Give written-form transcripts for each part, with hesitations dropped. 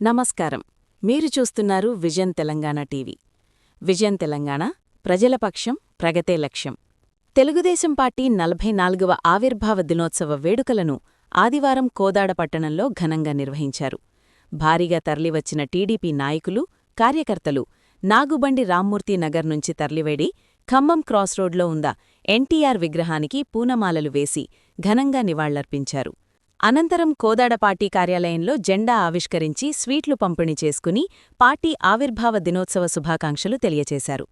నమస్కారం. మీరు చూస్తున్నారు vision Telangana TV. Vision Telangana ప్రజల పక్షం, ప్రగతే లక్ష్యం. తెలుగుదేశం పార్టీ 44వ ఆవిర్భావ దినోత్సవ వేడుకలను ఆదివారం కోదాడ పట్టణంలో ఘనంగా నిర్వహించారు. భారీగా తరలివచ్చిన టీడీపీ నాయకులు, కార్యకర్తలు నాగుబండి రామ్మూర్తి నగర్ నుంచి తరలివేడి ఖమ్మం క్రాస్ రోడ్లో ఉన్న ఎన్టీఆర్ విగ్రహానికి పూనమాలలు వేసి ఘనంగా నివాళులర్పించారు. అనంతరం కోదాడ పార్టీ కార్యాలయంలో జెండా ఆవిష్కరించి స్వీట్లు పంపిణీ చేసుకుని పార్టీ ఆవిర్భావ దినోత్సవ శుభాకాంక్షలు తెలియచేశారు.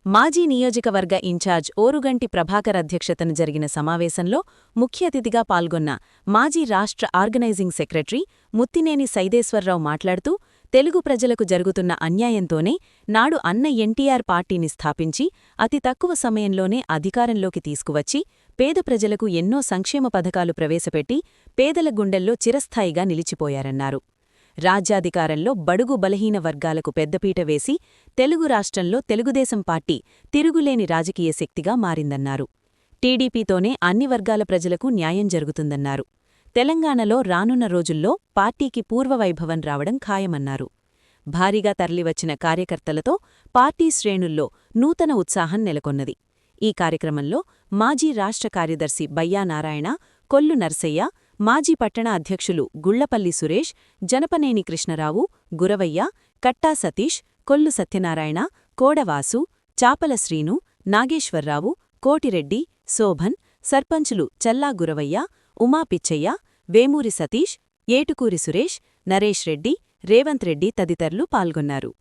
మాజీ నియోజకవర్గ ఇన్ఛార్జ్ ఓరుగంటి ప్రభాకర్ అధ్యక్షతన జరిగిన సమావేశంలో ముఖ్య అతిథిగా పాల్గొన్న మాజీ రాష్ట్ర ఆర్గనైజింగ్ సెక్రటరీ ముత్తినేని సైదేశ్వర్రావు మాట్లాడుతూ, తెలుగు ప్రజలకు జరుగుతున్న అన్యాయంతోనే నాడు అన్న ఎన్టీఆర్ పార్టీని స్థాపించి అతి తక్కువ సమయంలోనే అధికారంలోకి తీసుకువచ్చి పేద ప్రజలకు ఎన్నో సంక్షేమ పథకాలు ప్రవేశపెట్టి పేదల గుండెల్లో చిరస్థాయిగా నిలిచిపోయారన్నారు. రాజ్యాధికారంలో బడుగు బలహీన వర్గాలకు పెద్దపీట వేసి తెలుగు రాష్ట్రంలో తెలుగుదేశం పార్టీ తిరుగులేని రాజకీయ శక్తిగా మారిందన్నారు. టీడీపీతోనే అన్ని వర్గాల ప్రజలకు న్యాయం జరుగుతుందన్నారు. తెలంగాణలో రానున్న రోజుల్లో పార్టీకి పూర్వవైభవం రావడం ఖాయమన్నారు. భారీగా తరలివచ్చిన కార్యకర్తలతో పార్టీ శ్రేణుల్లో నూతన ఉత్సాహం నెలకొన్నది. ఈ కార్యక్రమంలో మాజీ రాష్ట్ర కార్యదర్శి బయ్యా నారాయణ, కొల్లు నర్సయ్య, మాజీ పట్టణ అధ్యక్షులు గుళ్లపల్లి సురేష్, జనపనేని కృష్ణరావు, గురవయ్య, కట్టా సతీష్, కొల్లు సత్యనారాయణ, కోడవాసు, చాపల శ్రీను, నాగేశ్వర్రావు, కోటిరెడ్డి, శోభన్, సర్పంచులు చల్లా గురవయ్య, ఉమా పిచ్చయ్య, వేమూరి సతీష్, ఏటుకూరి సురేష్, నరేష్ రెడ్డి, రేవంత్ రెడ్డి తదితరులు పాల్గొన్నారు.